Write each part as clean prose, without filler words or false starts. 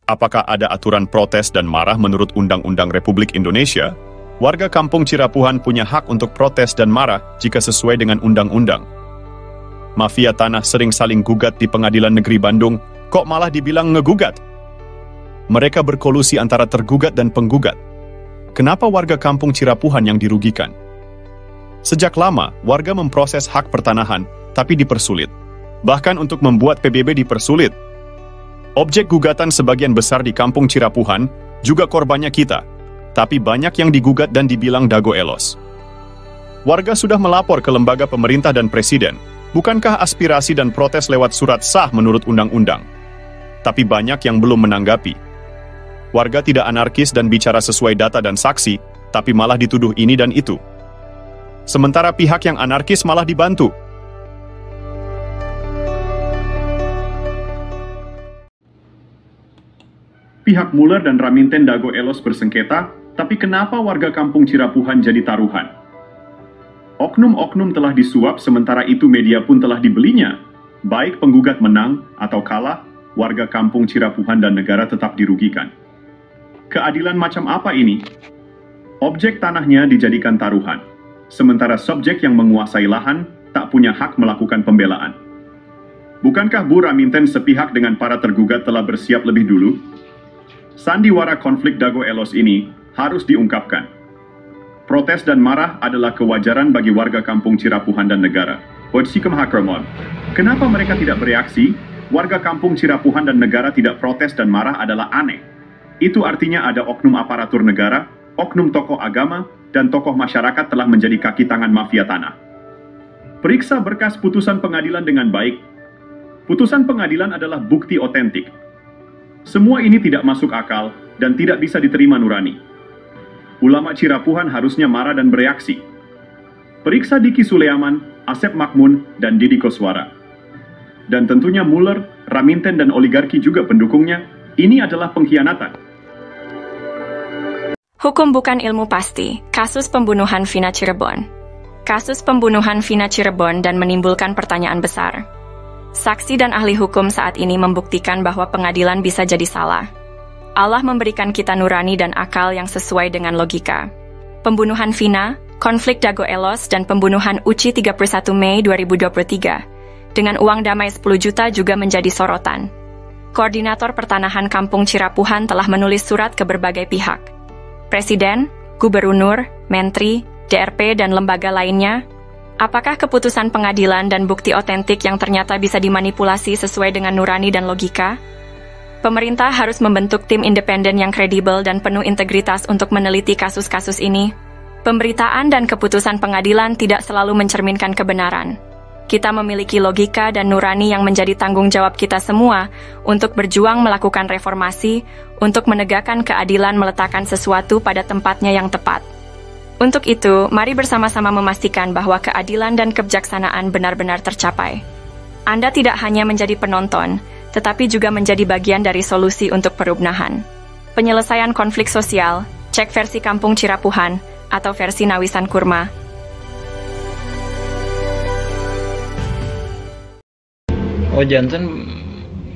apakah ada aturan protes dan marah menurut Undang-Undang Republik Indonesia? Warga Kampung Cirapuhan punya hak untuk protes dan marah jika sesuai dengan undang-undang. Mafia tanah sering saling gugat di Pengadilan Negeri Bandung, kok malah dibilang ngegugat? Mereka berkolusi antara tergugat dan penggugat. Kenapa warga Kampung Cirapuhan yang dirugikan? Sejak lama, warga memproses hak pertanahan, tapi dipersulit. Bahkan untuk membuat PBB dipersulit. Objek gugatan sebagian besar di Kampung Cirapuhan juga korbannya kita, tapi banyak yang digugat dan dibilang dago elos. Warga sudah melapor ke lembaga pemerintah dan presiden. Bukankah aspirasi dan protes lewat surat sah menurut undang-undang? Tapi banyak yang belum menanggapi. Warga tidak anarkis dan bicara sesuai data dan saksi, tapi malah dituduh ini dan itu. Sementara pihak yang anarkis malah dibantu. Pihak Muller dan Raminten dago elos bersengketa, tapi kenapa warga Kampung Cirapuhan jadi taruhan? Oknum-oknum telah disuap, sementara itu media pun telah dibelinya. Baik penggugat menang atau kalah, warga Kampung Cirapuhan dan negara tetap dirugikan. Keadilan macam apa ini? Objek tanahnya dijadikan taruhan, sementara subjek yang menguasai lahan tak punya hak melakukan pembelaan. Bukankah Bu Raminten sepihak dengan para tergugat telah bersiap lebih dulu? Sandiwara konflik dago elos ini harus diungkapkan. Protes dan marah adalah kewajaran bagi warga Kampung Cirapuhan dan negara. Wajsikem Hakramon. Kenapa mereka tidak bereaksi? Warga Kampung Cirapuhan dan negara tidak protes dan marah adalah aneh. Itu artinya ada oknum aparatur negara, oknum tokoh agama, dan tokoh masyarakat telah menjadi kaki tangan mafia tanah. Periksa berkas putusan pengadilan dengan baik. Putusan pengadilan adalah bukti otentik. Semua ini tidak masuk akal dan tidak bisa diterima nurani. Ulama Cirapuhan harusnya marah dan bereaksi. Periksa Diki Suleaman, Asep Makmun, dan Didi Koswara. Dan tentunya Muller, Raminten, dan oligarki juga pendukungnya. Ini adalah pengkhianatan. Hukum bukan ilmu pasti. Kasus pembunuhan Vina Cirebon. Kasus pembunuhan Vina Cirebon dan menimbulkan pertanyaan besar. Saksi dan ahli hukum saat ini membuktikan bahwa pengadilan bisa jadi salah. Allah memberikan kita nurani dan akal yang sesuai dengan logika. Pembunuhan Vina, konflik dago elos, dan pembunuhan Uci 31 Mei 2023 dengan uang damai 10 juta juga menjadi sorotan. Koordinator Pertanahan Kampung Cirapuhan telah menulis surat ke berbagai pihak. Presiden, Gubernur, Menteri, DRP, dan lembaga lainnya. Apakah keputusan pengadilan dan bukti otentik yang ternyata bisa dimanipulasi sesuai dengan nurani dan logika? Pemerintah harus membentuk tim independen yang kredibel dan penuh integritas untuk meneliti kasus-kasus ini. Pemberitaan dan keputusan pengadilan tidak selalu mencerminkan kebenaran. Kita memiliki logika dan nurani yang menjadi tanggung jawab kita semua untuk berjuang melakukan reformasi, untuk menegakkan keadilan, meletakkan sesuatu pada tempatnya yang tepat. Untuk itu, mari bersama-sama memastikan bahwa keadilan dan kebijaksanaan benar-benar tercapai. Anda tidak hanya menjadi penonton, tetapi juga menjadi bagian dari solusi untuk perubahan. Penyelesaian konflik sosial, cek versi Kampung Cirapuhan, atau versi Nawisan Kurma. Oh janten,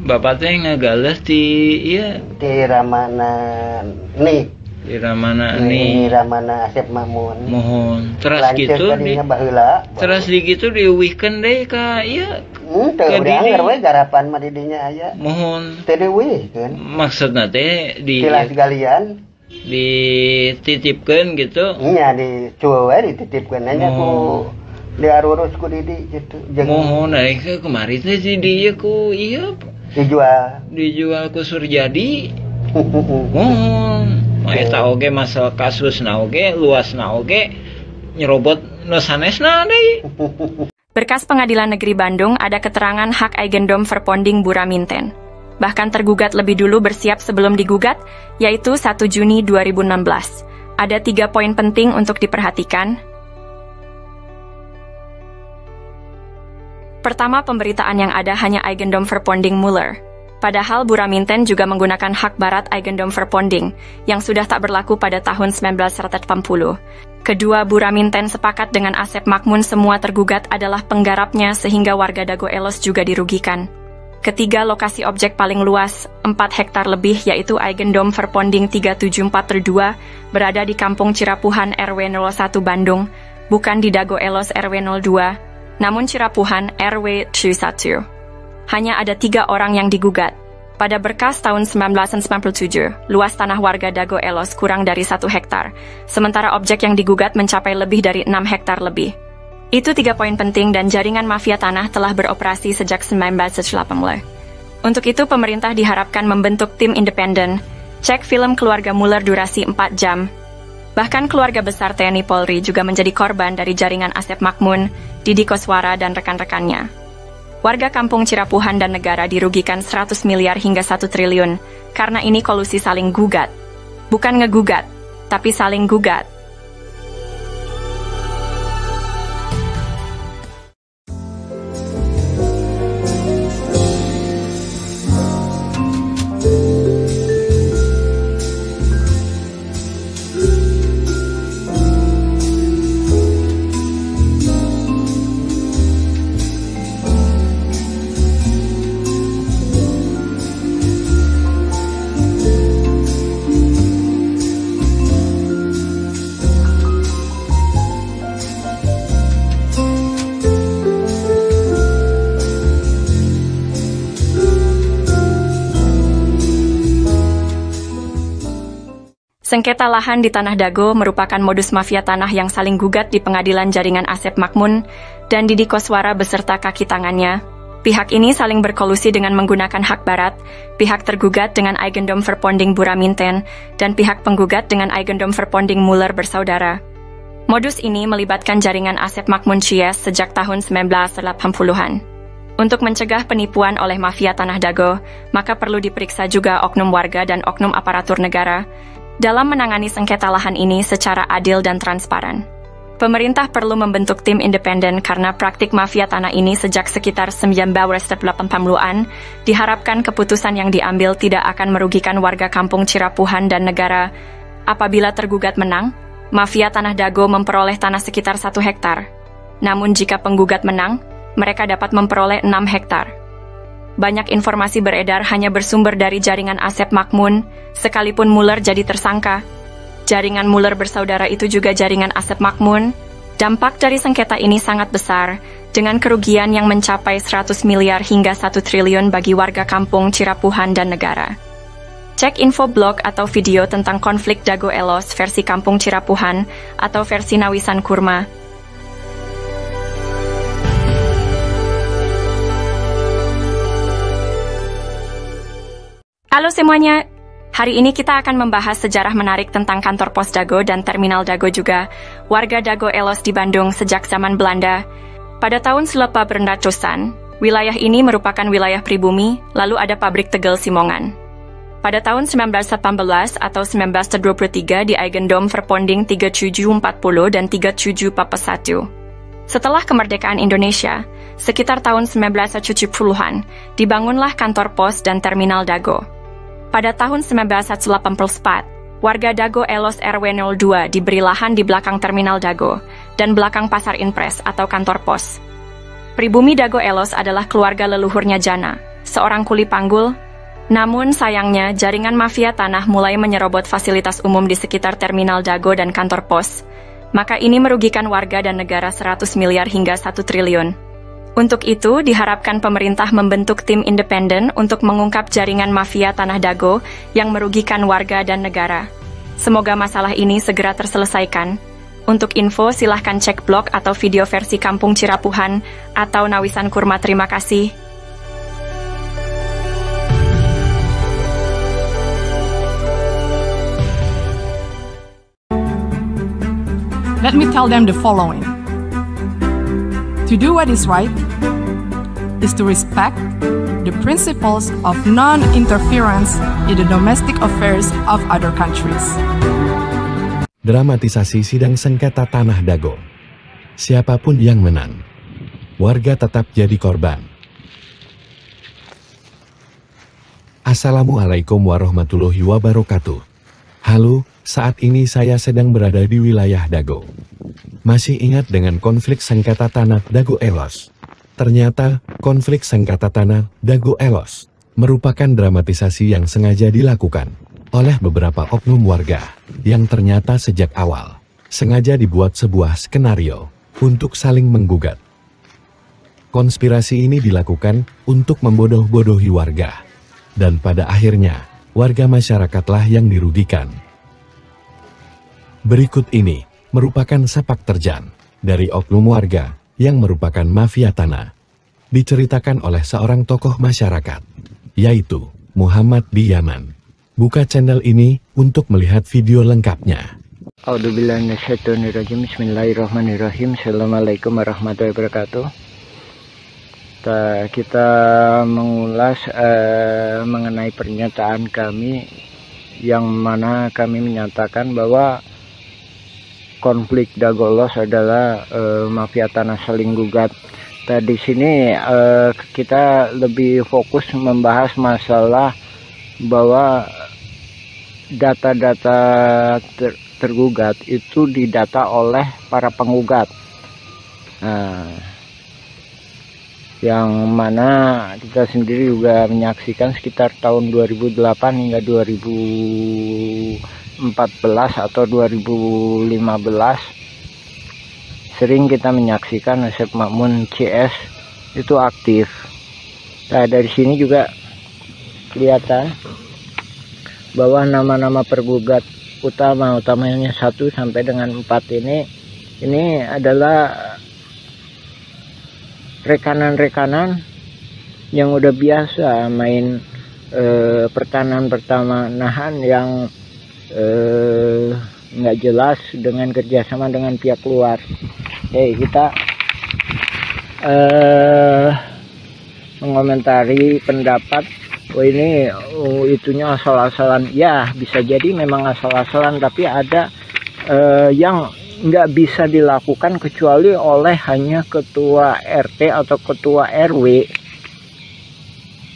bapak teh ngagales di iya di Ramana nih. Di Ramana nih. Di Ramana Asep Makmun. Mohon. Terus gitu di terus di gitu diuwihkeun deui ka ieu. Teu urang we garapan mah di dinya aya. Mohon. Teu diuwihkeun. Maksudna teh di tilas galian dititipkeun gitu. Iya dicuwe we dititipkeun nya ku diarurus ku Didi gitu. Mohon aing kemari teh si dieu ku ieu dijual ku Surjadi. Mohon. Eta oge masalah kasusna oge, luasna oge nyerobot nu sanesna deui. Berkas Pengadilan Negeri Bandung ada keterangan hak Eigendom Verponding Bu Raminten. Bahkan tergugat lebih dulu bersiap sebelum digugat, yaitu 1 Juni 2016. Ada 3 poin penting untuk diperhatikan. Pertama, pemberitaan yang ada hanya Eigendom Verponding Muller. Padahal Bu Raminten juga menggunakan hak barat Eigendom Verponding yang sudah tak berlaku pada tahun 1980. Kedua, Bu Raminten sepakat dengan Asep Makmun semua tergugat adalah penggarapnya sehingga warga dago elos juga dirugikan. Ketiga lokasi objek paling luas, 4 hektar lebih, yaitu Eigendom Verponding 374-2, berada di Kampung Cirapuhan RW 01 Bandung, bukan di Dago Elos RW 02, namun Cirapuhan RW 21. Hanya ada 3 orang yang digugat. Pada berkas tahun 1997, luas tanah warga Dago Elos kurang dari 1 hektar, sementara objek yang digugat mencapai lebih dari 6 hektar lebih. Itu 3 poin penting dan jaringan mafia tanah telah beroperasi sejak 1918. Untuk itu pemerintah diharapkan membentuk tim independen, cek film keluarga Muller durasi 4 jam. Bahkan keluarga besar TNI Polri juga menjadi korban dari jaringan Asep Makmun, Didi Koswara dan rekan-rekannya. Warga kampung Cirapuhan dan negara dirugikan 100 miliar hingga 1 triliun, karena ini kolusi saling gugat. Bukan ngegugat, tapi saling gugat. Sengketa lahan di Tanah Dago merupakan modus mafia tanah yang saling gugat di pengadilan jaringan Asep Makmun dan Didi Koswara beserta kaki tangannya. Pihak ini saling berkolusi dengan menggunakan hak barat, pihak tergugat dengan Eigendom Verponding Buraminten, dan pihak penggugat dengan Eigendom Verponding Muller bersaudara. Modus ini melibatkan jaringan Asep Makmun Cies sejak tahun 1980-an. Untuk mencegah penipuan oleh mafia Tanah Dago, maka perlu diperiksa juga oknum warga dan oknum aparatur negara dalam menangani sengketa lahan ini secara adil dan transparan. Pemerintah perlu membentuk tim independen karena praktik mafia tanah ini sejak sekitar 1980-an, diharapkan keputusan yang diambil tidak akan merugikan warga kampung Cirapuhan dan negara. Apabila tergugat menang, mafia Tanah Dago memperoleh tanah sekitar 1 hektar. Namun jika penggugat menang, mereka dapat memperoleh 6 hektar. Banyak informasi beredar hanya bersumber dari jaringan Asep Makmun, sekalipun Muller jadi tersangka. Jaringan Muller bersaudara itu juga jaringan Asep Makmun. Dampak dari sengketa ini sangat besar, dengan kerugian yang mencapai 100 miliar hingga 1 triliun bagi warga kampung Cirapuhan dan negara. Cek info blog atau video tentang konflik Dago Elos versi kampung Cirapuhan atau versi Nawisan Kurma. Halo semuanya, hari ini kita akan membahas sejarah menarik tentang kantor pos Dago dan terminal Dago juga, warga Dago Elos di Bandung sejak zaman Belanda. Pada tahun 1800-an, wilayah ini merupakan wilayah pribumi, lalu ada pabrik tegel Simongan. Pada tahun 1918 atau 1923 di Eigendom Verponding 3740 dan 3741. Setelah kemerdekaan Indonesia, sekitar tahun 1970-an, dibangunlah kantor pos dan terminal Dago. Pada tahun 1984, warga Dago Elos RW 02 diberi lahan di belakang terminal Dago dan belakang pasar Inpres atau kantor pos. Pribumi Dago Elos adalah keluarga leluhurnya Jana, seorang kuli panggul. Namun sayangnya jaringan mafia tanah mulai menyerobot fasilitas umum di sekitar terminal Dago dan kantor pos. Maka ini merugikan warga dan negara 100 miliar hingga 1 triliun. Untuk itu, diharapkan pemerintah membentuk tim independen untuk mengungkap jaringan mafia Tanah Dago yang merugikan warga dan negara. Semoga masalah ini segera terselesaikan. Untuk info, silahkan cek blog atau video versi Kampung Cirapuhan atau Nawisan Kurma. Terima kasih. Let me tell them the following. To do what is right is to respect the principles of non-interference in the domestic affairs of other countries. Dramatisasi sidang sengketa Tanah Dago. Siapapun yang menang, warga tetap jadi korban. Assalamualaikum warahmatullahi wabarakatuh. Halo, saat ini saya sedang berada di wilayah Dago. Masih ingat dengan konflik sengketa tanah Dago Elos? Ternyata, konflik sengketa tanah Dago Elos merupakan dramatisasi yang sengaja dilakukan oleh beberapa oknum warga yang ternyata sejak awal sengaja dibuat sebuah skenario untuk saling menggugat. Konspirasi ini dilakukan untuk membodoh-bodohi warga, dan pada akhirnya warga masyarakatlah yang dirugikan. Berikut ini merupakan sepak terjang dari oknum warga yang merupakan mafia tanah. Diceritakan oleh seorang tokoh masyarakat, yaitu Muhammad di Yaman. Buka channel ini untuk melihat video lengkapnya. A'udzubillahiminasyaitonirrajim. Bismillahirrahmanirrahim. Assalamualaikum warahmatullahi wabarakatuh. Kita mengulas mengenai pernyataan kami yang mana kami menyatakan bahwa konflik Dago Elos adalah mafia tanah saling gugat. Di sini kita lebih fokus membahas masalah bahwa data-data tergugat itu didata oleh para penggugat. Yang mana kita sendiri juga menyaksikan sekitar tahun 2008 hingga 2014 atau 2015 sering kita menyaksikan Asep Makmun CS itu aktif. Nah, dari sini juga kelihatan bahwa nama-nama pergugat utamanya 1 sampai dengan 4 ini adalah rekanan-rekanan yang udah biasa main pertanahan yang nggak jelas dengan kerjasama dengan pihak luar. Kita mengomentari pendapat ini itunya asal-asalan. Ya, bisa jadi memang asal-asalan, tapi ada yang nggak bisa dilakukan kecuali oleh hanya ketua RT atau ketua RW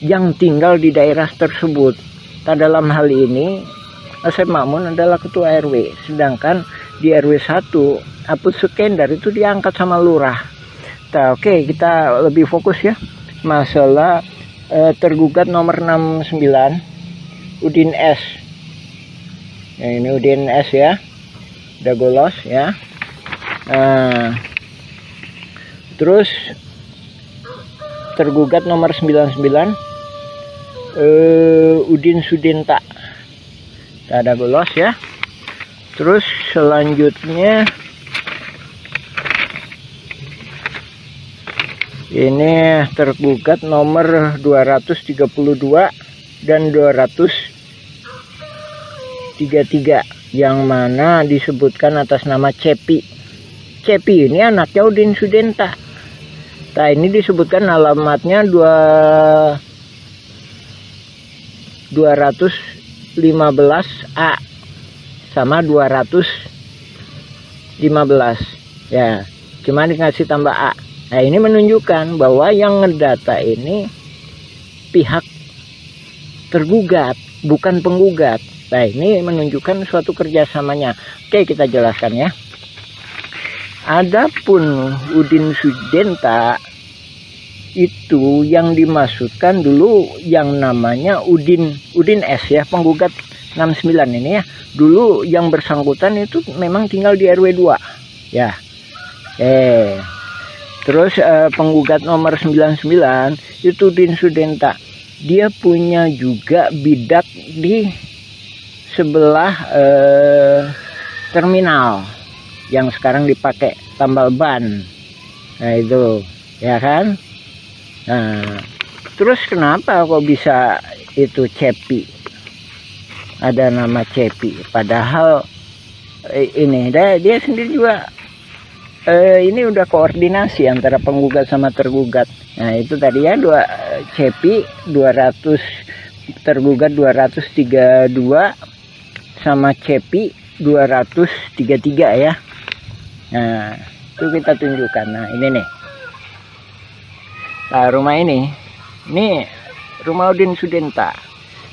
yang tinggal di daerah tersebut. Dalam hal ini Asep Makmun adalah ketua RW, sedangkan di RW 1 Apu Sukendar itu diangkat sama lurah. Oke, kita lebih fokus ya masalah tergugat nomor 69 Udin S. Ya, ini Udin S ya, Dago Elos ya. Terus tergugat nomor 99 Udin Sudenta, Dago Elos ya. Terus selanjutnya ini tergugat nomor 232 dan 233 yang mana disebutkan atas nama Cepi. Cepi ini anaknya Udin Sudenta. Nah, ini disebutkan alamatnya 215A sama 215 ya, cuma dikasih tambah A. Nah, ini menunjukkan bahwa yang ngedata ini pihak tergugat, bukan penggugat. Nah, ini menunjukkan suatu kerjasamanya. Oke, kita jelaskan ya. Adapun Udin Sudenta itu yang dimaksudkan dulu yang namanya Udin S ya, penggugat 69 ini ya. Dulu yang bersangkutan itu memang tinggal di RW 2 ya. Terus penggugat nomor 99 itu Udin Sudenta. Dia punya juga bidak di sebelah terminal yang sekarang dipakai tambal ban. Nah, itu ya kan. Nah, terus kenapa kok bisa itu Cepi, ada nama Cepi, padahal ini dia sendiri juga ini udah koordinasi antara penggugat sama tergugat. Nah, itu tadi ya, Cepi 200 tergugat 232 sama Cepi 233 ya. Nah, itu kita tunjukkan. Nah, ini nih. Nah, rumah ini rumah Udin Sudenta.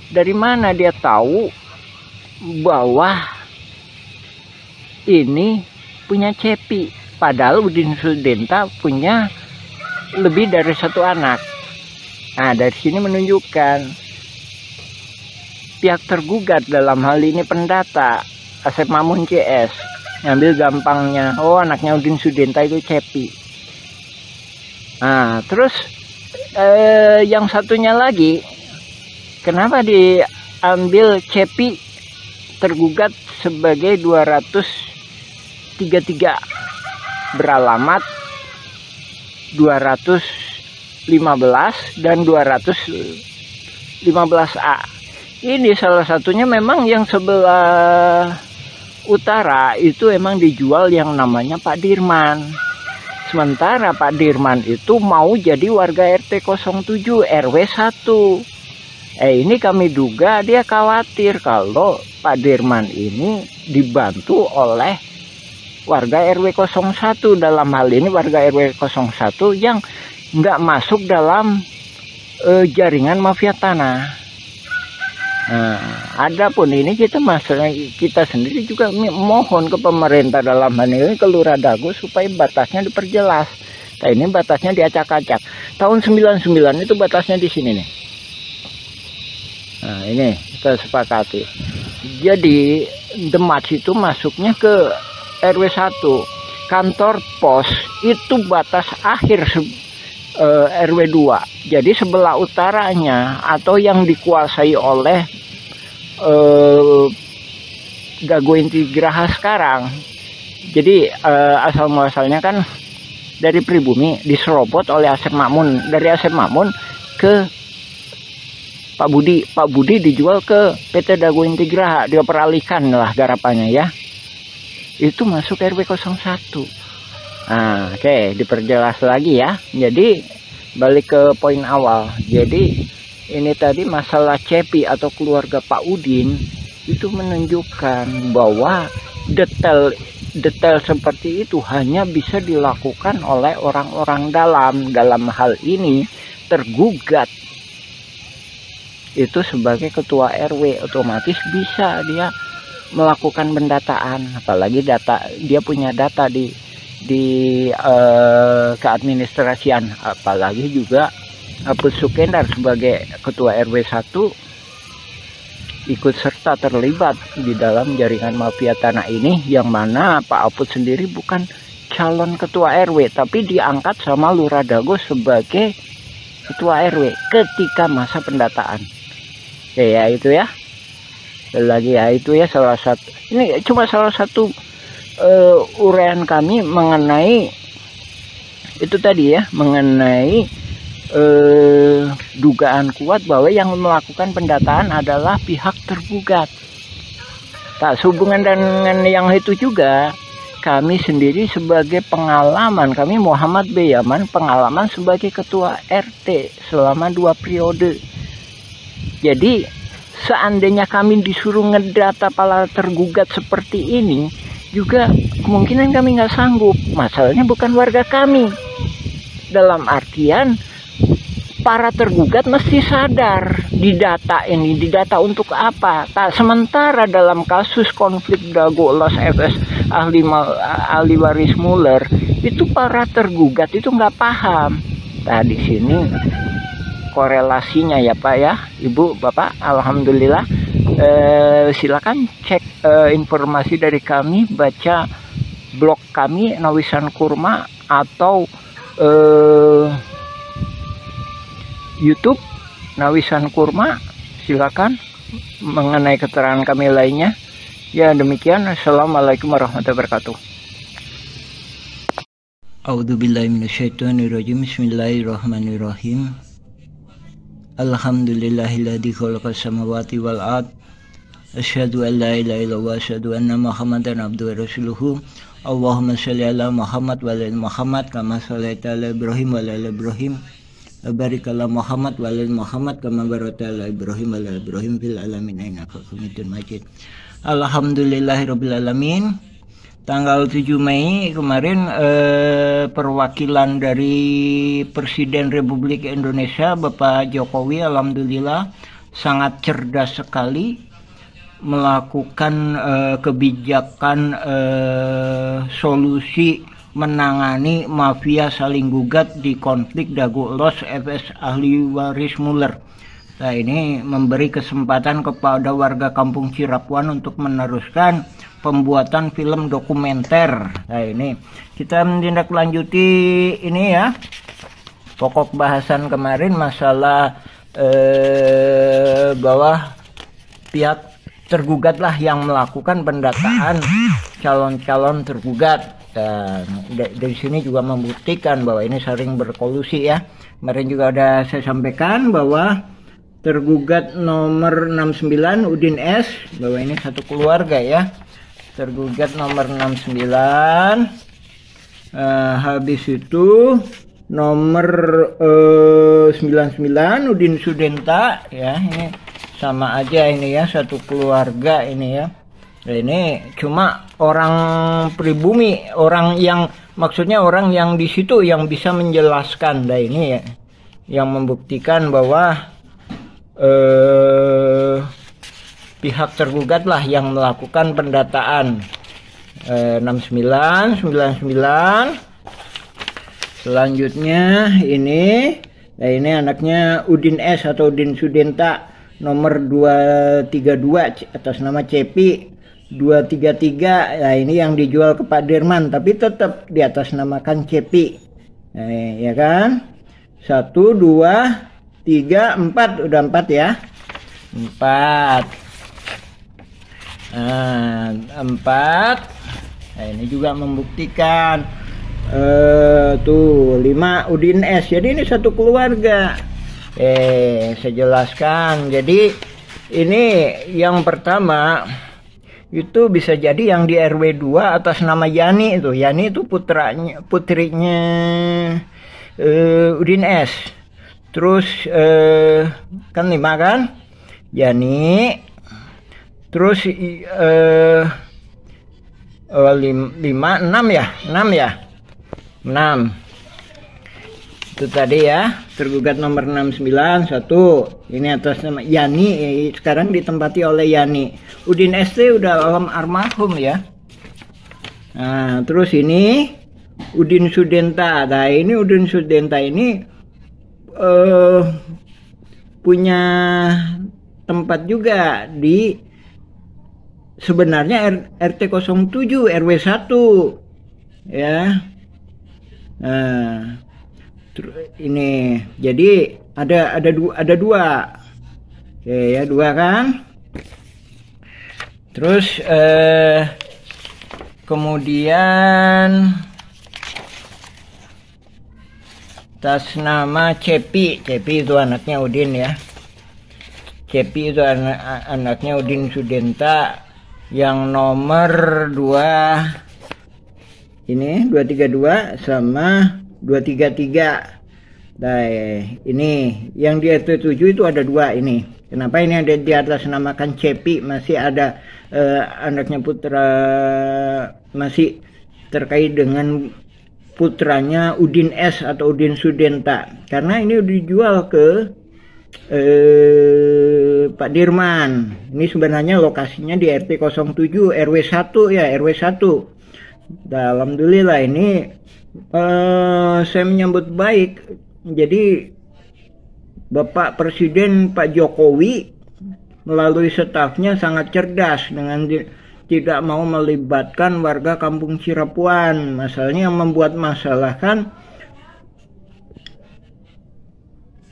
Dari mana dia tahu bahwa ini punya Cepi? Padahal Udin Sudenta punya lebih dari 1 anak. Nah, dari sini menunjukkan pihak tergugat dalam hal ini pendata Asep Mamun CS ngambil gampangnya, oh anaknya Udin Sudenta itu Cepi. Nah, terus yang satunya lagi, kenapa diambil Cepi tergugat sebagai 233 beralamat 215 dan 215A. Ini salah satunya memang yang sebelah utara itu emang dijual yang namanya Pak Dirman. Sementara Pak Dirman itu mau jadi warga RT 07 RW 1. Ini kami duga dia khawatir kalau Pak Dirman ini dibantu oleh warga RW 01, dalam hal ini warga RW 01 yang nggak masuk dalam jaringan mafia tanah. Nah, adapun ini kita sendiri juga mohon ke pemerintah dalam hal ini ke Lurah Dago supaya batasnya diperjelas. Nah, ini batasnya diacak-acak. Tahun 99 itu batasnya di sini nih. Nah, ini kita sepakati. Jadi Demak itu masuknya ke RW 1. Kantor pos itu batas akhir RW 2. Jadi sebelah utaranya atau yang dikuasai oleh Dago Inti Geraha sekarang. Jadi asal muasalnya kan dari pribumi diserobot oleh Asep Mamun. Dari Asep Mamun ke Pak Budi. Pak Budi dijual ke PT Dago Inti Geraha. Dia peralihkan lah garapannya ya. Itu masuk RW 01. Nah, oke, diperjelas lagi ya. Jadi balik ke poin awal. Jadi ini tadi masalah Cepi atau keluarga Pak Udin itu menunjukkan bahwa detail seperti itu hanya bisa dilakukan oleh orang-orang dalam hal ini tergugat itu sebagai ketua RW, otomatis bisa dia melakukan pendataan, apalagi dia punya data di keadministrasian, apalagi juga Aput Sukendar sebagai ketua RW 1 ikut serta terlibat di dalam jaringan mafia tanah ini, yang mana Pak Aput sendiri bukan calon ketua RW tapi diangkat sama Lurah Dago sebagai ketua RW ketika masa pendataan. Ya itu ya. Lagi ya itu ya salah satu, ini cuma salah satu uraian kami mengenai itu tadi ya, mengenai dugaan kuat bahwa yang melakukan pendataan adalah pihak tergugat. Tak sehubungan dengan yang itu juga, kami sendiri sebagai pengalaman, kami Muhammad B. Yaman pengalaman sebagai ketua RT selama 2 periode. Jadi seandainya kami disuruh ngedata para tergugat seperti ini, juga kemungkinan kami nggak sanggup. Masalahnya bukan warga kami. Dalam artian, para tergugat mesti sadar di data ini, didata untuk apa. Sementara dalam kasus konflik Dago Los FS ahli waris Muller, itu para tergugat itu nggak paham. Nah, di sini korelasinya ya Pak ya, Ibu, Bapak, alhamdulillah. Silakan cek informasi dari kami, baca blog kami Nawisan Kurma atau YouTube Nawisan Kurma, silakan mengenai keterangan kami lainnya. Ya demikian, assalamualaikum warahmatullahi wabarakatuh. A'udzubillahi minasyaitonirrajim. Bismillahirrahmanirrahim. Alhamdulillahilladzi khalaqas samawati wal ard. Asyhadu an la ilaha illallah wa asyhadu anna Muhammadan abduhu wa rasuluhu. Allahumma shalli ala Muhammad wa ala Muhammad kama shallaita ala Ibrahim wa ala Ibrahim. Barik ala Muhammad wa ala Muhammad kama barakta ala Ibrahim wa ala Ibrahim fil alamin innaka Hamidum Majid. Alhamdulillahirabbil alamin. Tanggal 7 Mei kemarin perwakilan dari Presiden Republik Indonesia Bapak Jokowi alhamdulillah sangat cerdas sekali melakukan kebijakan solusi menangani mafia saling gugat di konflik Dago Elos FS ahli waris Muller. Nah, ini memberi kesempatan kepada warga kampung Cirapuan untuk meneruskan pembuatan film dokumenter. Nah, ini kita menindaklanjuti ini ya. Pokok bahasan kemarin masalah bahwa pihak tergugatlah yang melakukan pendataan calon-calon tergugat. Dan dari sini juga membuktikan bahwa ini sering berkolusi ya. Kemarin juga ada saya sampaikan bahwa tergugat nomor 69 Udin S, bahwa ini satu keluarga ya. Tergugat nomor 69, habis itu nomor 99 Udin Sudenta ya, ini sama aja ini ya, satu keluarga ini ya. Nah, ini cuma orang pribumi, orang yang maksudnya orang yang di situ yang bisa menjelaskan. Nah, ini ya yang membuktikan bahwa pihak tergugat lah yang melakukan pendataan. 69, 99. Selanjutnya ini, nah ini anaknya Udin S atau Udin Sudenta nomor 232 atas nama Cepi 233. Nah, ini yang dijual ke Pak Dirman tapi tetap di atas namakan Cepi. Nah, ya kan? 1 2 3 4, udah 4 ya. 4. Nah, 4. Nah, ini juga membuktikan tuh 5 Udin S. Jadi ini satu keluarga. Saya jelaskan. Jadi ini yang pertama itu bisa jadi yang di RW 2 atas nama Yani itu. Yani itu putrinya Udin S. Terus kan 5 kan? Yani. Terus 5 6 ya? 6 ya? 6. Itu tadi ya, tergugat nomor 69 1. Ini atas nama Yani, sekarang ditempati oleh Yani. Udin ST udah almarhum ya. Nah, terus ini Udin Sudenta. Nah, ini Udin Sudenta ini punya tempat juga di sebenarnya RT 07 RW 1 ya. Nah, ini jadi ada dua. Oke ya, 2 kan. Terus kemudian atas nama Cepi. Cepi itu anaknya Udin ya. Cepi itu anaknya Udin Sudenta yang nomor 2 ini 232 sama 233. Nah, ini yang di RT 7 itu ada 2 ini. Kenapa ini ada di atas namakan Cepi? Masih ada anaknya putra, masih terkait dengan putranya Udin S atau Udin Sudenta, karena ini dijual ke Pak Dirman. Ini sebenarnya lokasinya di RT 07 RW 1 ya, RW 1. Alhamdulillah ini saya menyambut baik. Jadi Bapak Presiden Pak Jokowi melalui stafnya sangat cerdas dengan tidak mau melibatkan warga kampung Cirapuan. Masalahnya yang membuat masalah kan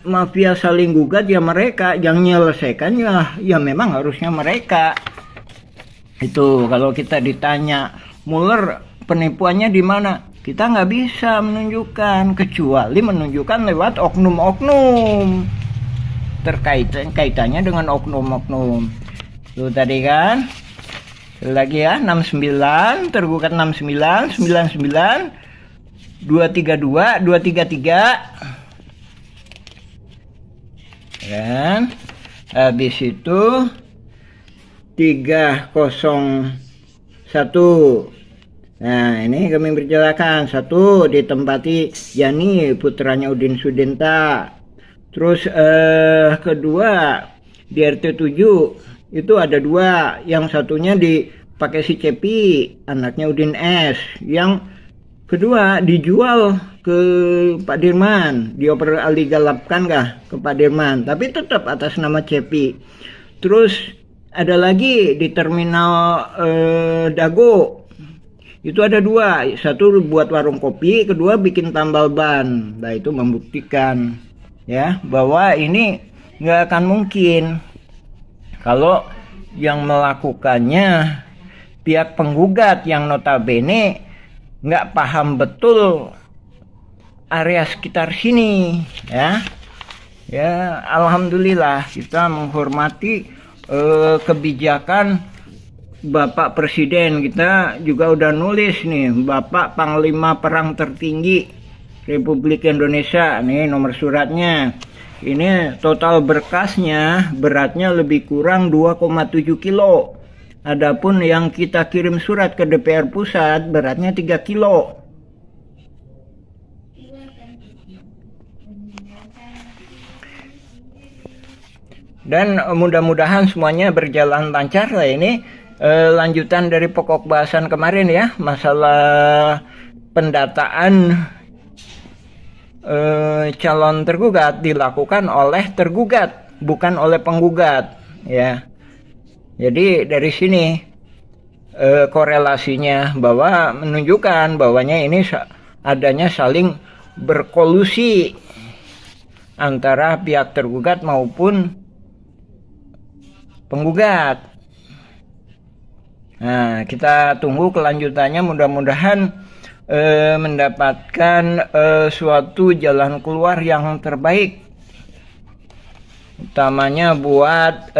mafia saling gugat ya mereka, yang menyelesaikan ya memang harusnya mereka. Itu kalau kita ditanya Muller penipuannya di mana, kita nggak bisa menunjukkan kecuali menunjukkan lewat oknum-oknum kaitannya dengan oknum-oknum. Itu tadi kan. Lagi ya, 69, tergugat 69, 99, 232, 233. Kan? Habis itu 301. Nah, ini kami berjelaskan. 1 ditempati Yani, putranya Udin Sudenta. Terus kedua di RT 7 itu ada 2, yang satunya dipakai si Cepi, anaknya Udin S, yang Kedua, dijual ke Pak Dirman, dioper aligalapkan ke Pak Dirman, tapi tetap atas nama Cepi. Terus ada lagi di terminal Dago, itu ada dua, satu buat warung kopi, kedua bikin tambal ban. Nah itu membuktikan ya bahwa ini nggak akan mungkin kalau yang melakukannya pihak penggugat yang notabene nggak paham betul area sekitar sini ya. Alhamdulillah kita menghormati kebijakan Bapak Presiden. Kita juga udah nulis nih, Bapak Panglima Perang Tertinggi Republik Indonesia, nih nomor suratnya. Ini total berkasnya beratnya lebih kurang 2,7 kilo. Adapun yang kita kirim surat ke DPR pusat beratnya 3 kilo. Dan mudah-mudahan semuanya berjalan lancar lah ini. Lanjutan dari pokok bahasan kemarin ya, masalah pendataan calon tergugat dilakukan oleh tergugat, bukan oleh penggugat ya. Jadi dari sini korelasinya bahwa menunjukkan bahwanya ini adanya saling berkolusi antara pihak tergugat maupun penggugat. Nah, kita tunggu kelanjutannya, mudah-mudahan mendapatkan suatu jalan keluar yang terbaik. Utamanya buat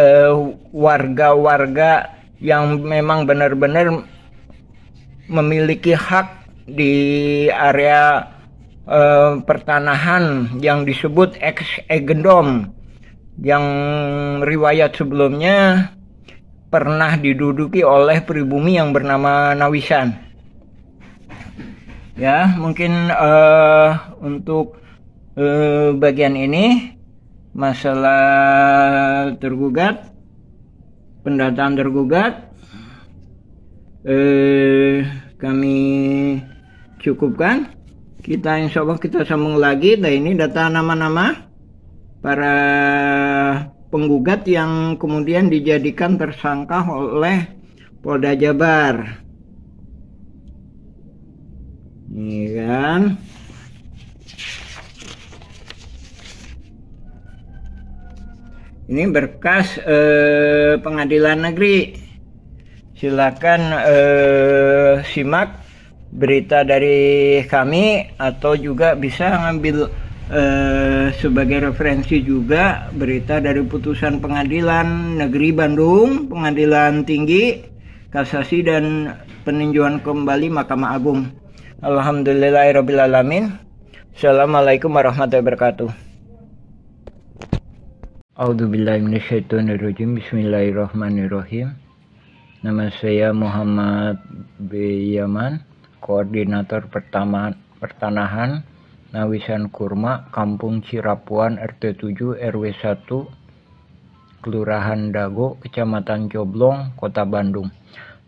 warga-warga yang memang benar-benar memiliki hak di area pertanahan yang disebut ex-egendom, yang riwayat sebelumnya pernah diduduki oleh pribumi yang bernama Nawisan. Ya, mungkin untuk bagian ini masalah tergugat, pendataan tergugat, kami cukupkan. Kita insya Allah kita sambung lagi. Nah, ini data nama-nama para penggugat yang kemudian dijadikan tersangka oleh Polda Jabar. Ini kan. Ini berkas pengadilan negeri. Silakan simak berita dari kami atau juga bisa ngambil sebagai referensi juga berita dari putusan pengadilan negeri Bandung, pengadilan tinggi, kasasi dan peninjauan kembali Mahkamah Agung. Alhamdulillahirrabbilalamin. Assalamualaikum warahmatullahi wabarakatuh. A'udzubillahiminasyaitonirrajim. Bismillahirrahmanirrahim. Nama saya Muhammad B. Yaman, Koordinator Pertanahan Nawisan Kurma, Kampung Cirapuan, RT 7 RW 1, Kelurahan Dago, Kecamatan Coblong, Kota Bandung.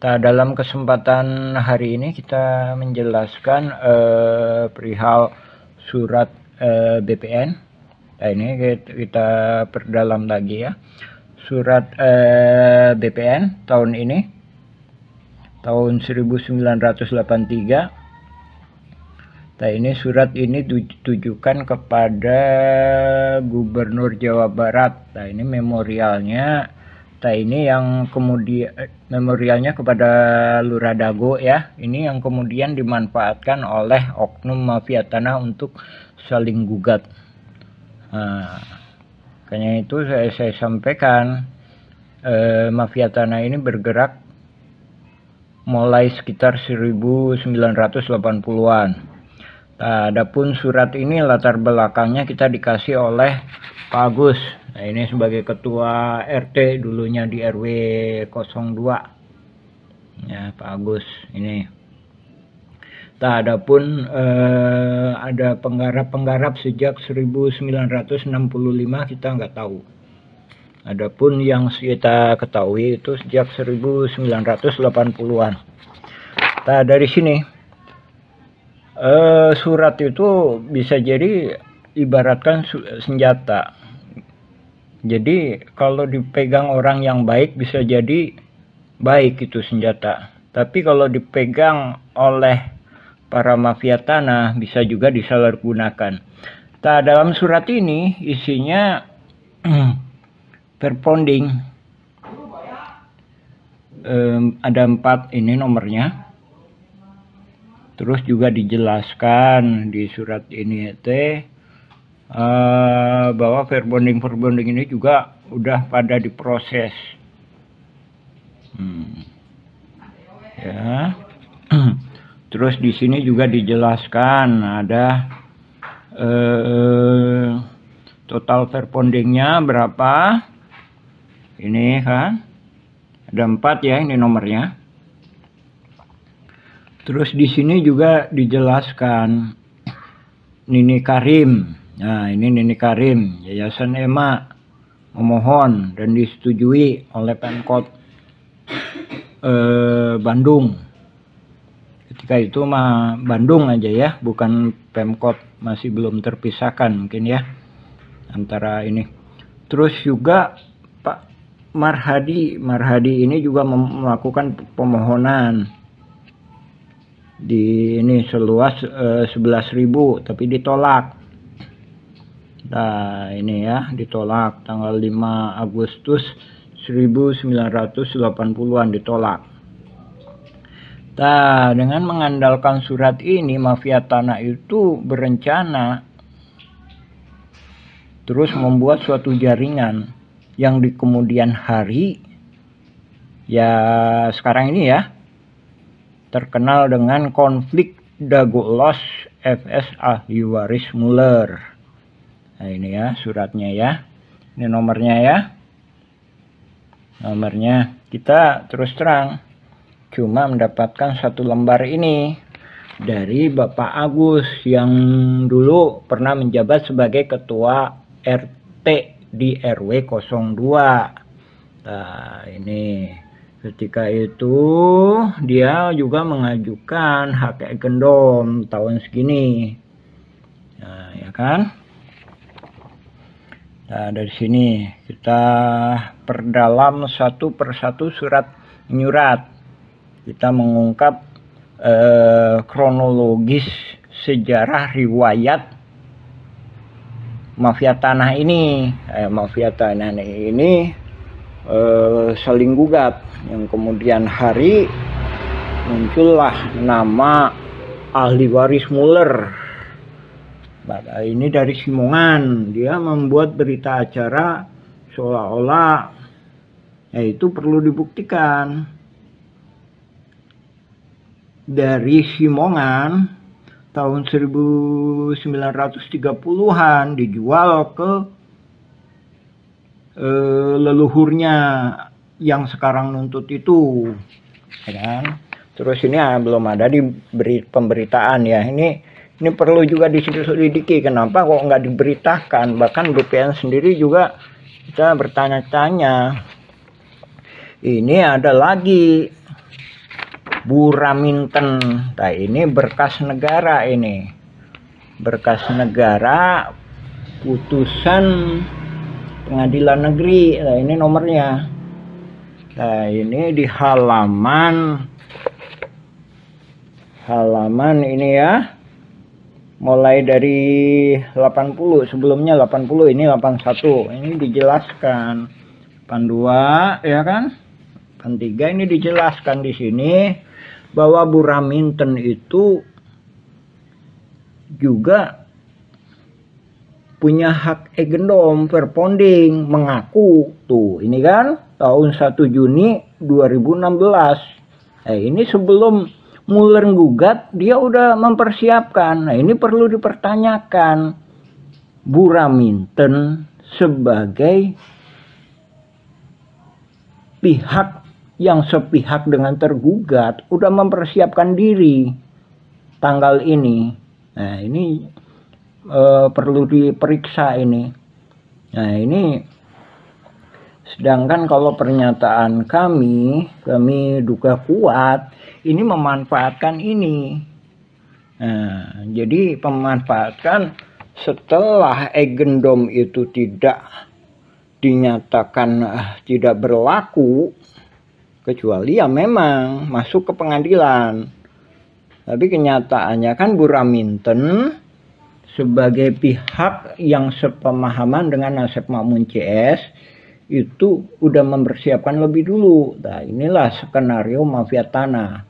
Dalam kesempatan hari ini kita menjelaskan perihal surat BPN. Nah, ini kita perdalam lagi ya. Surat BPN tahun ini, tahun 1983. Nah, ini surat ini ditujukan kepada Gubernur Jawa Barat. Nah, ini memorialnya. Nah, ini yang kemudian memorialnya kepada Lurah Dago ya. Ini yang kemudian dimanfaatkan oleh oknum mafia tanah untuk saling gugat. Nah, makanya itu saya sampaikan mafia tanah ini bergerak mulai sekitar 1980-an. Nah, adapun surat ini latar belakangnya kita dikasih oleh Pak Agus. Nah, ini sebagai ketua RT dulunya di RW 02. Ya, Pak Agus ini. Nah, adapun ada penggarap-penggarap sejak 1965 kita nggak tahu. Adapun yang kita ketahui itu sejak 1980-an. Nah, dari sini Surat itu bisa jadi ibaratkan senjata. Jadi kalau dipegang orang yang baik bisa jadi baik itu senjata. Tapi kalau dipegang oleh para mafia tanah bisa juga disalahgunakan. Nah, dalam surat ini isinya perponding. Ada 4 ini nomornya. Terus juga dijelaskan di surat ini bahwa verbonding ini juga udah pada diproses. Ya. Terus di sini juga dijelaskan ada total verbondingnya berapa. Ini kan ada 4 ya, ini nomornya. Terus di sini juga dijelaskan Nini Karim. Nah, ini Nini Karim, Yayasan EMA memohon dan disetujui oleh Pemkot Bandung. Ketika itu mah Bandung aja ya, bukan Pemkot, masih belum terpisahkan mungkin ya antara ini. Terus juga Pak Marhadi ini juga melakukan pemohonan di ini seluas 11.000 tapi ditolak. Nah, ini ya ditolak tanggal 5 Agustus 1980-an ditolak. Nah, dengan mengandalkan surat ini mafia tanah itu berencana terus membuat suatu jaringan yang di kemudian hari ya sekarang ini ya terkenal dengan konflik Dagoelos FS ahli waris Muller. Nah, ini ya suratnya ya. Ini nomornya ya. Nomornya kita terus terang cuma mendapatkan 1 lembar ini dari Bapak Agus yang dulu pernah menjabat sebagai ketua RT di RW 02. Nah, ini ketika itu dia juga mengajukan hak gendom tahun segini. Nah, ya kan? Nah, dari sini kita perdalam satu persatu surat menyurat. Kita mengungkap kronologis sejarah riwayat mafia tanah ini. Mafia tanah ini saling gugat, yang kemudian hari muncullah nama ahli waris Muller. Nah, ini dari Simongan, dia membuat berita acara seolah-olah itu perlu dibuktikan. Dari Simongan tahun 1930-an dijual ke leluhurnya yang sekarang nuntut itu, kan? Terus ini belum ada di pemberitaan ya. Ini perlu juga diselidiki kenapa kok nggak diberitakan. Bahkan BPN sendiri juga kita bertanya-tanya. Ini ada lagi Buraminten. Nah, ini berkas negara ini. Berkas negara putusan pengadilan negeri. Nah, ini nomornya. Nah, ini di halaman ini ya. Mulai dari 80, sebelumnya 80, ini 81. Ini dijelaskan 82 ya kan? 83 ini dijelaskan di sini bahwa Buraminten itu juga punya hak egendom verbonding, mengaku tuh ini kan tahun 1 Juni 2016. Ini sebelum Muller gugat dia udah mempersiapkan. Nah, ini perlu dipertanyakan. Buraminten sebagai pihak yang sepihak dengan tergugat udah mempersiapkan diri tanggal ini. Nah, ini perlu diperiksa ini. Nah, ini sedangkan kalau pernyataan kami duga kuat ini memanfaatkan ini Nah, jadi pemanfaatan setelah agendum itu tidak dinyatakan tidak berlaku, kecuali ya memang masuk ke pengadilan. Tapi kenyataannya kan Bu Raminten sebagai pihak yang sepemahaman dengan Asep Makmun CS itu udah mempersiapkan lebih dulu. Nah, inilah skenario mafia tanah.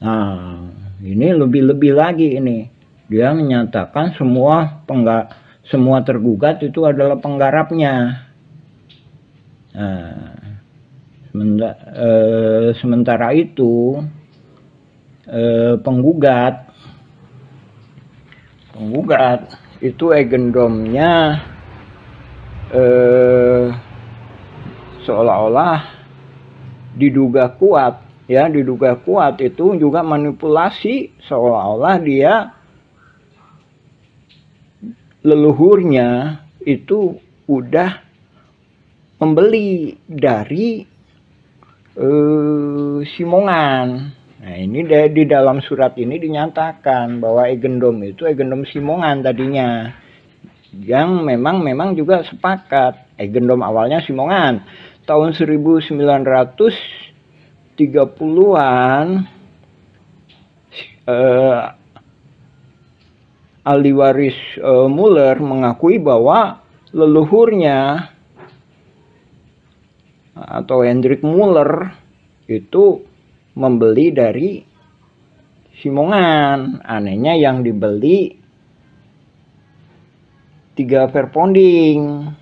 Nah, ini lebih-lebih lagi ini. Dia menyatakan semua tergugat itu adalah penggarapnya. Nah, sementara itu penggugat itu agendumnya seolah-olah diduga kuat itu juga manipulasi, seolah-olah dia leluhurnya itu udah membeli dari Simongan. Nah, ini di dalam surat ini dinyatakan bahwa agendum itu agendum Simongan tadinya, yang memang juga sepakat. Agendum awalnya Simongan tahun 1930-an. Ahli waris Muller mengakui bahwa leluhurnya atau Hendrik Muller itu membeli dari Simongan. Anehnya yang dibeli 3 verponding.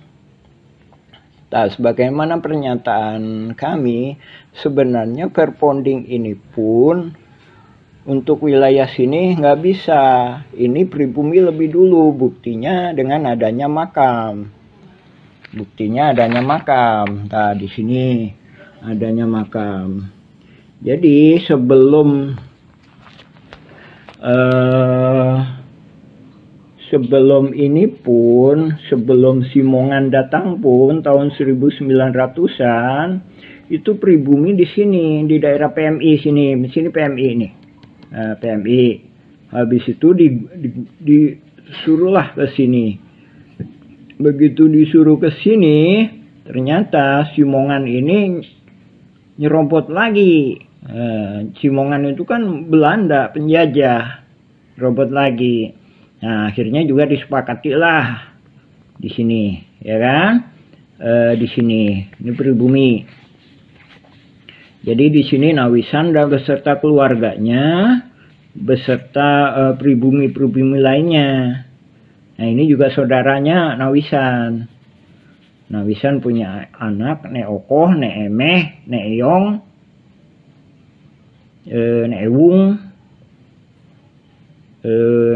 Nah, sebagaimana pernyataan kami, sebenarnya verponding ini pun untuk wilayah sini nggak bisa. Ini pribumi lebih dulu, buktinya dengan adanya makam. Nah, di sini adanya makam. Jadi sebelum ini pun, sebelum Simongan datang pun tahun 1900-an itu pribumi di sini, di daerah PMI sini PMI ini. Nah, PMI. Habis itu disuruhlah ke sini. Begitu disuruh ke sini, ternyata Simongan ini nyerobot lagi. Simongan itu kan Belanda penjajah, robot lagi. Nah, akhirnya juga disepakati lah di sini, ya kan? Di sini, ini pribumi. Jadi di sini Nawisan dan beserta keluarganya, beserta pribumi-pribumi lainnya. Nah, ini juga saudaranya Nawisan. Nawisan punya anak, Nek Okoh, Nek Emeh, Nek Eyong, Nek Ewung,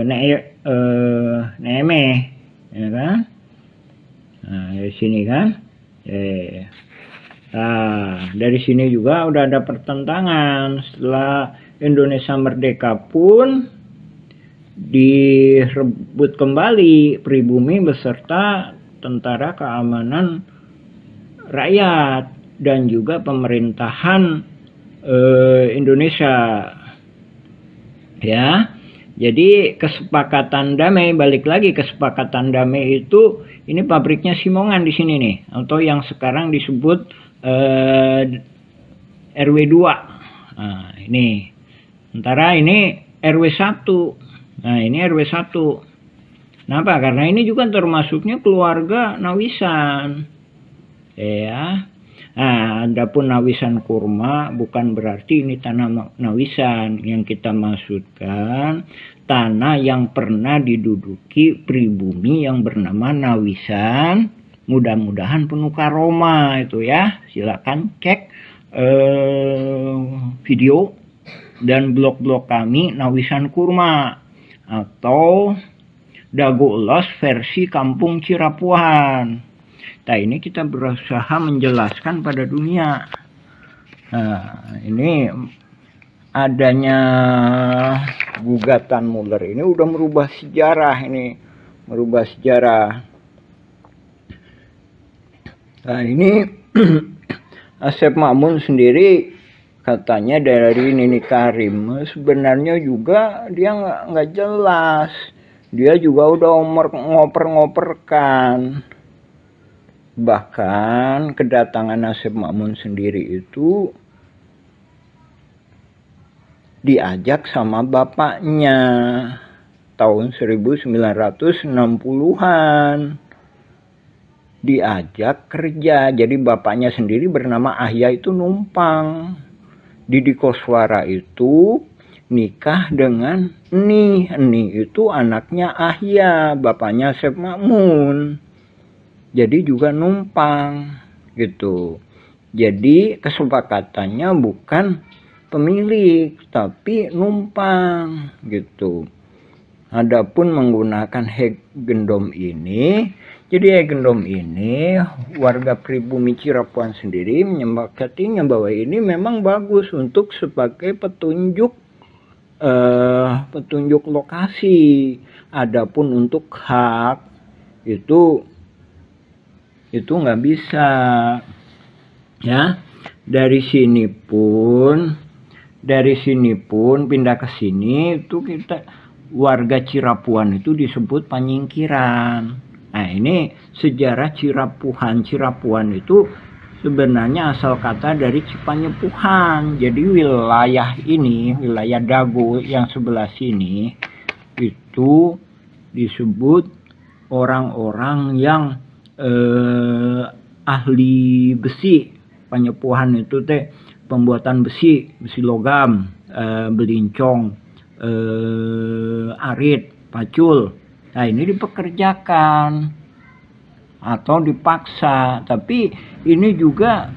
Nek Emeh, ya kan? Nah, dari sini kan? Nah, dari sini juga udah ada pertentangan. Setelah Indonesia merdeka pun direbut kembali pribumi beserta tentara keamanan rakyat dan juga pemerintahan Indonesia, ya. Jadi kesepakatan damai, balik lagi kesepakatan damai itu, ini pabriknya Simongan di sini nih, atau yang sekarang disebut RW 2. Nah, ini sementara ini RW 1. Nah, ini RW 1. Kenapa? Karena ini juga termasuknya keluarga Nawisan. Ya. Nah, adapun Nawisan Kurma bukan berarti ini tanah Nawisan. Yang kita maksudkan tanah yang pernah diduduki pribumi yang bernama Nawisan. Mudah-mudahan penuh karoma itu ya. Silakan cek video dan blog-blog kami Nawisan Kurma atau Dago Ulos versi Kampung Cirapuhan. Nah, ini kita berusaha menjelaskan pada dunia. Nah, ini adanya gugatan Muller ini udah merubah sejarah ini, merubah sejarah. Nah, ini Asep Makmun sendiri katanya dari Nini Karim. Sebenarnya juga dia nggak jelas. Dia juga udah ngoper-ngoperkan. Bahkan kedatangan Asep Makmun sendiri itu diajak sama bapaknya tahun 1960-an. Diajak kerja. Jadi bapaknya sendiri bernama Ahya itu numpang. Didi Koswara itu nikah dengan Eni. Eni itu anaknya Ahya, bapaknya Asep Makmun. Jadi juga numpang gitu. Jadi kesepakatannya bukan pemilik tapi numpang gitu. Adapun menggunakan Hegendom ini, jadi Hegendom ini warga pribumi Cirapuan sendiri menyepakatinya bahwa ini memang bagus untuk sebagai petunjuk lokasi. Adapun untuk hak itu nggak bisa ya. Dari sini pun pindah ke sini itu kita warga Cirapuan itu disebut panyingkiran. Nah ini sejarah Cirapuan itu sebenarnya asal kata dari Cipanyepuhan. Jadi wilayah ini, wilayah Dago yang sebelah sini itu disebut orang-orang yang ahli besi. Panyepuhan itu teh pembuatan besi logam, belincong, arit, pacul. Nah ini dipekerjakan atau dipaksa. Tapi ini juga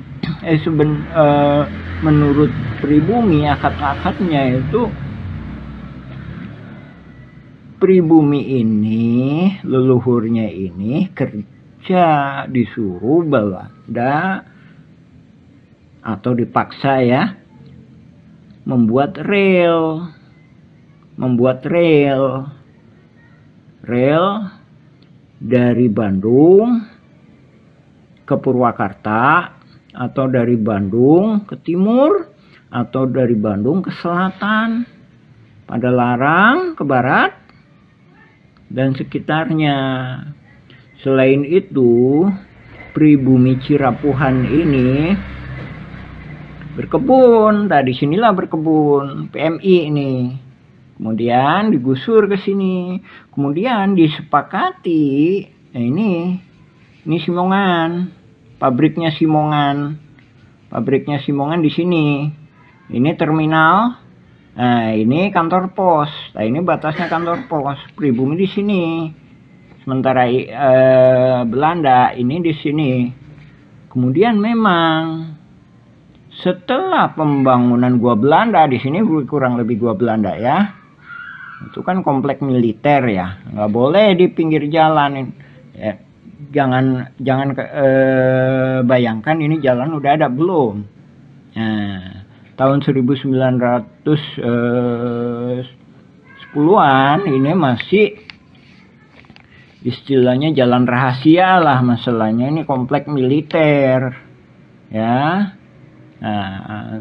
menurut pribumi akad-akadnya itu pribumi ini, leluhurnya ini kerja disuruh Belanda atau dipaksa ya membuat rel dari Bandung ke Purwakarta, atau dari Bandung ke timur, atau dari Bandung ke selatan, Padalarang ke barat dan sekitarnya. Selain itu, pribumi Cirapuhan ini berkebun. Tadi sinilah berkebun PMI ini. Kemudian digusur ke sini. Kemudian disepakati. Nah ini Simongan. Pabriknya Simongan di sini. Ini terminal. Nah ini kantor pos. Nah ini batasnya kantor pos. Pribumi di sini. Sementara Belanda ini di sini. Kemudian memang setelah pembangunan gua Belanda di sini, kurang lebih gua Belanda ya, itu kan komplek militer ya, nggak boleh di pinggir jalan ya. Jangan bayangkan ini jalan udah ada belum. Nah, tahun 1910-an ini masih istilahnya jalan rahasia lah, masalahnya ini komplek militer ya. Nah,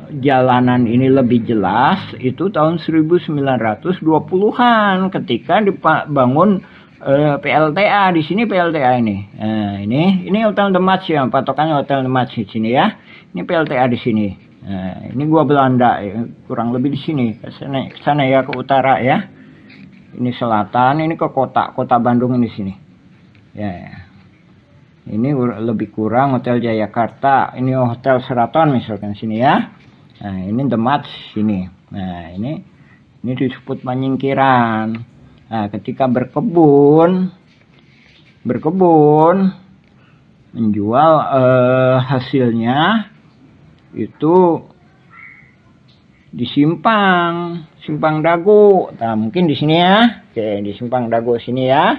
jalanan ini lebih jelas itu tahun 1920-an ketika dibangun PLTA di sini. PLTA ini. Nah, ini Hotel The Match ya, patokannya Hotel The Match di sini ya. Ini PLTA di sini. Nah, ini gua Belanda ya, kurang lebih di sini. Ke sana ya, ke utara ya. Ini selatan, ini ke kota Bandung di sini. Ya. Ini lebih kurang Hotel Jayakarta, ini Hotel Sheraton misalkan sini ya. Nah, ini The Match sini. Nah, ini disebut panyingkiran. Nah, ketika berkebun menjual hasilnya itu di simpang Dago. Nah, mungkin di sini ya. Oke, di simpang Dago sini ya.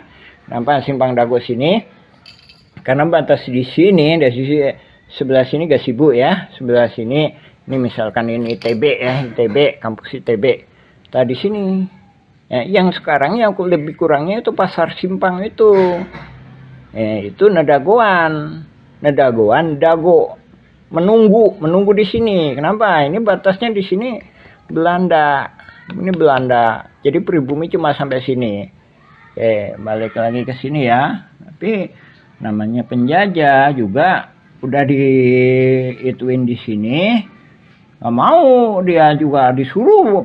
Nampak simpang Dago sini. Karena batas di sini, dari sisi sebelah sini Gasibu ya, sebelah sini ini misalkan ini ITB ya, ITB, kampus ITB. Tadi sini, ya, yang sekarang yang lebih kurangnya itu pasar simpang itu, itu Nadagoan Dago. menunggu di sini. Kenapa? Ini batasnya di sini Belanda. Ini Belanda. Jadi pribumi cuma sampai sini. Oke, balik lagi ke sini ya. Tapi namanya penjajah juga udah diituin di sini. Nggak mau, dia juga disuruh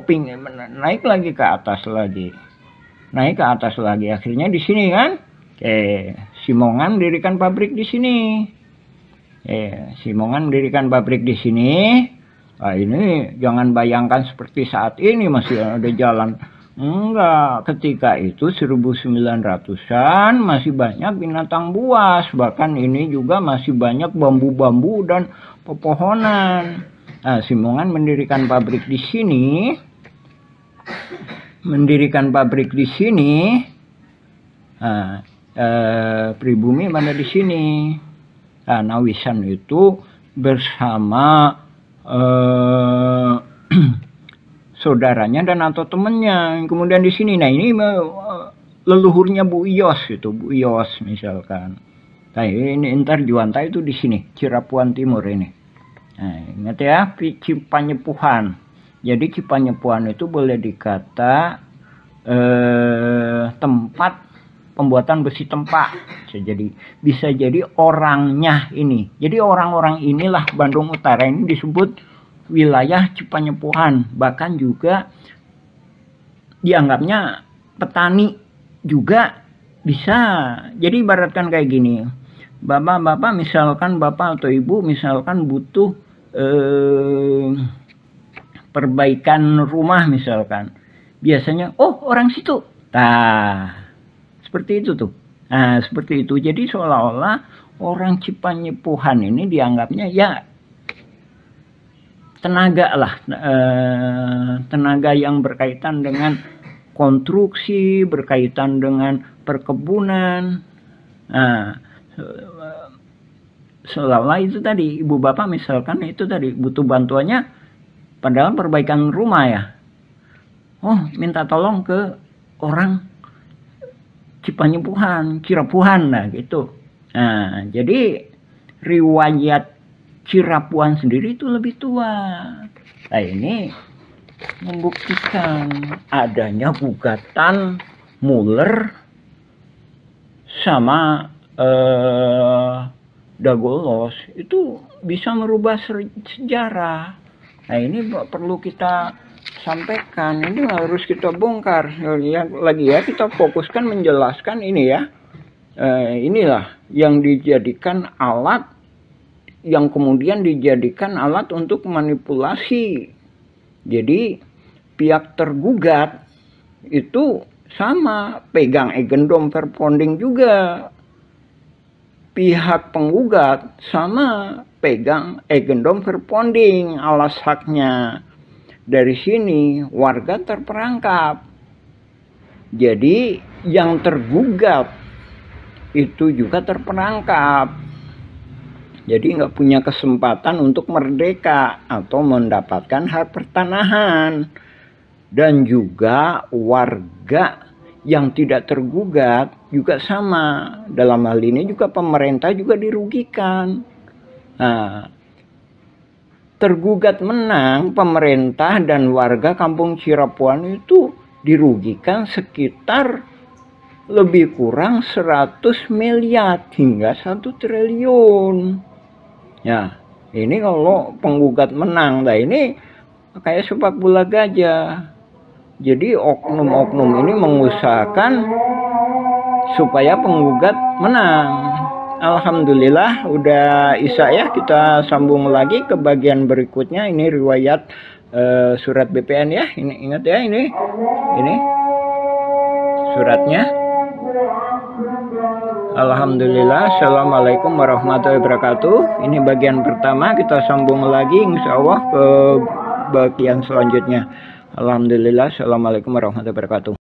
naik lagi ke atas lagi. Naik ke atas lagi. Akhirnya di sini kan. Oke, Simongan mendirikan pabrik di sini. Simongan mendirikan pabrik di sini. Nah, ini jangan bayangkan seperti saat ini masih ada jalan. Enggak, ketika itu 1900-an masih banyak binatang buas. Bahkan ini juga masih banyak bambu-bambu dan pepohonan. Nah, Simongan mendirikan pabrik di sini. Nah, pribumi mana di sini. Nah, Nawisan itu bersama saudaranya dan atau temennya. Kemudian di sini, nah ini leluhurnya Bu Iyos itu, Bu Iyos misalkan. Nah ini ntar Juanta itu di sini, Cirapuan Timur ini. Nah, ingat ya, Cipanyepuhan. Jadi Cipanyepuhan itu boleh dikata tempat pembuatan besi tempa. Bisa jadi orangnya ini. Jadi orang-orang inilah Bandung Utara ini disebut wilayah Cipanyepuhan. Bahkan juga dianggapnya petani juga bisa. Jadi ibaratkan kayak gini. Bapak-bapak misalkan, bapak atau ibu misalkan butuh perbaikan rumah misalkan. Biasanya, oh orang situ. Nah, seperti itu tuh. Nah, seperti itu. Jadi seolah-olah orang Cipanyepuhan ini dianggapnya ya tenaga lah. Tenaga yang berkaitan dengan konstruksi, berkaitan dengan perkebunan. Nah, seolah-olah itu tadi, ibu bapak misalkan itu tadi butuh bantuannya padahal perbaikan rumah ya. Oh, minta tolong ke orang Cipanyepuhan, Cirapuhan lah gitu. Nah, jadi riwayat Cirapuan sendiri itu lebih tua. Nah, ini membuktikan adanya gugatan Muller sama Dagolos itu bisa merubah sejarah. Nah, ini perlu kita sampaikan, ini harus kita bongkar ya, lagi ya, kita fokuskan menjelaskan ini ya. Inilah yang dijadikan alat, yang kemudian dijadikan alat untuk manipulasi. Jadi pihak tergugat itu sama pegang agendum verponding juga, pihak penggugat sama pegang agendum verponding alas haknya. Dari sini warga terperangkap. Jadi yang tergugat itu juga terperangkap. Jadi nggak punya kesempatan untuk merdeka atau mendapatkan hak pertanahan. Dan juga warga yang tidak tergugat juga sama. Dalam hal ini juga pemerintah juga dirugikan. Nah, tergugat menang, pemerintah dan warga kampung Cirapuan itu dirugikan sekitar lebih kurang 100 miliar hingga 1 triliun. Ya, ini kalau penggugat menang. Nah, ini kayak sepak bola gajah. Jadi oknum-oknum ini mengusahakan supaya penggugat menang. Alhamdulillah udah Isya ya, kita sambung lagi ke bagian berikutnya. Ini riwayat surat BPN ya. Ini ingat ya, ini suratnya. Alhamdulillah. Assalamualaikum warahmatullahi wabarakatuh. Ini bagian pertama, kita sambung lagi insya Allah ke bagian selanjutnya. Alhamdulillah. Assalamualaikum warahmatullahi wabarakatuh.